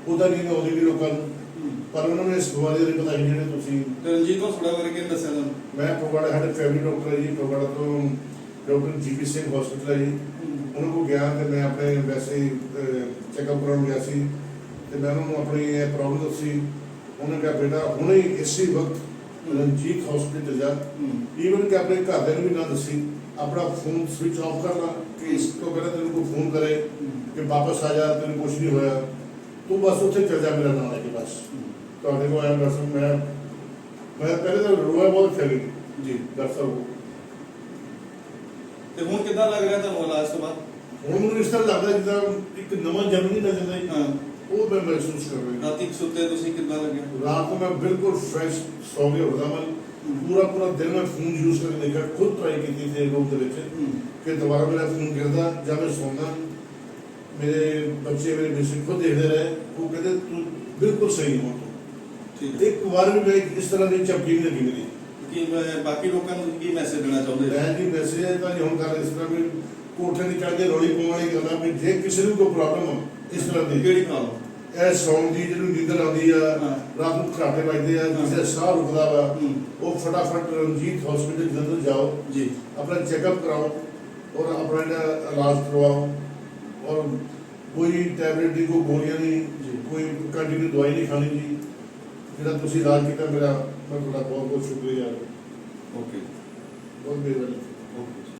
ਉਹਦਾ ਨਹੀਂ ਆਉਂਦੀ ਵੀ ਲੋਕਾਂ ਨੂੰ, ਪਰ ਉਹਨਾਂ ਨੂੰ ਇਸ ਬਿਮਾਰੀ ਬਾਰੇ ਪਤਾ ਨਹੀਂ ਜਿਹੜੇ ਤੁਸੀਂ। ਰਣਜੀਤ ਹਸਪਤਾਲ ਬਾਰੇ ਕਿਹਨੇ ਦੱਸਿਆ ਤੁਹਾਨੂੰ? ਮੈਂ ਫਗਵਾੜਾ ਸਾਡੇ ਫੈਮਿਲੀ ਡਾਕਟਰ ਹੈ ਜੀ, ਫਗਵਾੜਾ ਤੋਂ ਡਾਕਟਰ ਜੀ.ਪੀ. ਸਿੰਘ ਹਸਪਤਾਲ ਹੈ ਜੀ, ਉਹਨਾਂ ਕੋਲ ਗਿਆ ਤੇ ਮੈਂ ਆਪਣੇ ਵੈਸੇ ਚੈੱਕਅਪ ਕਰਾਉਣ ਗਿਆ ਸੀ ਤੇ ਮੈਂ ਉਹਨਾਂ ਨੂੰ ਆਪਣੀ ਇਹ ਪ੍ਰੋਬਲਮ ਦੱਸੀ। ਉਹਨੇ ਕਿਹਾ ਬੇਟਾ ਹੁਣੇ ਇਸੇ ਵਕਤ ਰਣਜੀਤ ਹਸਪਤਾਲ ਜਾ, ਈਵਨ ਕਿ ਆਪਣੇ ਘਰਦਿਆਂ ਨੂੰ ਵੀ ਨਾ ਦੱਸੀ, ਆਪਣਾ ਫੋਨ ਸਵਿਚ ਆਫ ਕਰ ਲਾ ਕਿ ਇਸ ਤੋਂ ਪਹਿਲਾਂ ਤੈਨੂੰ ਕੋਈ ਫੋਨ ਕਰੇ ਕਿ ਵਾਪਸ ਆ ਜਾ, ਤੈਨੂੰ ਕੁਛ ਨਹੀਂ ਹੋਇਆ, ਤੂੰ ਬਸ ਉੱਥੇ ਚੱਲ ਜਾ, ਮੇਰਾ ਨਾਮ ਲੈ ਕੇ ਬਸ ਤੁਹਾਡੇ ਕੋਲ ਆਇਆ। ਦੱਸ ਮੈਂ ਪਹਿਲੇ ਤਾਂ ਰੋਇਆ ਬਹੁਤ ਚੱਲੀ ਜੀ ਡਾਕਟਰ ਸਾਹਿਬ। ਤੇ ਹੁਣ ਕਿੱਦਾਂ ਲੱਗ ਰਿਹਾ ਤੁਹਾਨੂੰ ਇਲਾਜ ਤੋਂ ਬਾਅਦ? ਹੁਣ ਮੈਨੂੰ ਇਸ ਤਰ੍ਹਾਂ ਲੱਗਦਾ ਜਿੱਦਾਂ ਇੱਕ ਨਵਾਂ ਜਨਮ ਨਹੀਂ ਮਿਲ ਜਾਂਦਾ ਜੀ, ਉਹ ਮੈਂ ਮਹਿਸੂਸ ਕਰ ਰਿਹਾ। ਰਾਤੀ ਸੁੱਤੇ ਤੁਸੀਂ ਕਿੱਦਾਂ ਲੱਗਿਆ? ਰਾਤ ਨੂੰ ਮੈਂ ਬਿਲਕੁਲ ਫਰੈਸ਼ ਸੌ ਕੇ ਉੱਠਦਾ, ਮੈਂ ਪੂਰਾ ਦਿਨ ਮੈਂ ਫੋਨ ਯੂਜ਼ ਕਰਕੇ ਦੇਖਿਆ, ਖੁਦ ਟਰਾਈ ਕੀਤੀ ਸੀ ਰੂਮ ਦੇ ਵਿੱਚ ਕਿ ਦੁਬਾਰਾ ਮੇਰਾ ਫੋਨ ਗਿਰਦਾ ਜਾਂ ਮੈਂ ਸੌਂਦਾ। ਮੇਰੇ ਬੱਚੇ ਮੇਰੇ ਮਿਸਿੰਗ ਖੁਦ ਦੇਖਦੇ ਰਹੇ, ਉਹ ਕਹਿੰਦੇ ਤੂੰ ਬਿਲਕੁਲ ਸਹੀ ਹੋ ਤੂੰ। ਇੱਕ ਵਾਰ ਵੀ ਮੈਂ ਇਸ ਤਰ੍ਹਾਂ ਦੀ ਝਪਕੀ ਨਹੀਂ ਲੱਗੀ ਮੇਰੀ। ਕਿ ਬਾਕੀ ਲੋਕਾਂ ਨੂੰ ਕੀ ਮੈਸੇਜ ਦੇਣਾ ਚਾਹੁੰਦੇ? ਮੈਂ ਜੀ ਮੈਸੇਜ ਹੈ ਤਾਂ ਹੁਣ ਕਰ ਇਸ ਤਰ੍ਹਾਂ ਵੀ ਕੋਠੇ ਤੇ ਚੜ੍ਹ ਕੇ ਰੌਲੀ ਪਾਉਣ ਵਾਲੀ ਗੱਲ ਆ ਵੀ ਜੇ ਕਿਸੇ ਨੂੰ ਕੋਈ ਪ੍ਰੋਬਲਮ ਹੋ ਇਸ ਤਰ੍ਹਾਂ ਦੀ, ਕਿਹੜੀ ਪ੍ਰੋਬਲਮ? ਇਹ ਸੌਣ ਦੀ ਜਿਹਨੂੰ ਨੀਂਦਰ ਆਉਂਦੀ ਆ, ਰਾਤ ਨੂੰ ਘਰਾਟੇ ਵੱਜਦੇ ਆ, ਕਿਸੇ ਸਾਹ ਰੁਕਦਾ ਵਾ, ਉਹ ਫਟਾਫਟ ਰਣਜੀਤ ਹਸਪੀਟਲ ਜਲੰਧਰ ਜਾਓ ਜੀ, ਆਪਣਾ ਚੈੱਕਅਪ ਕਰਾਓ ਔਰ ਆਪਣਾ ਇਲਾਜ ਕਰਵਾਓ। ਔਰ ਕੋਈ ਟੈਬਲੇਟ ਦੀ ਕੋਈ ਗੋਲੀਆਂ ਨਹੀਂ, ਕੋਈ ਕੰਟੀਨਿਊ ਦਵਾਈ ਨਹੀਂ ਖਾਣੀ ਜੀ। ਜਿਹੜਾ ਤੁਸੀਂ ਇਲਾਜ ਕੀਤਾ ਮੇਰਾ, ਮੈਂ ਤੁਹਾਡਾ ਬਹੁਤ ਬਹੁਤ ਸ਼ੁਕਰੀਆ। ਓਕੇ, ਬਹੁਤ ਮਿਹਰਬਾਨੀ।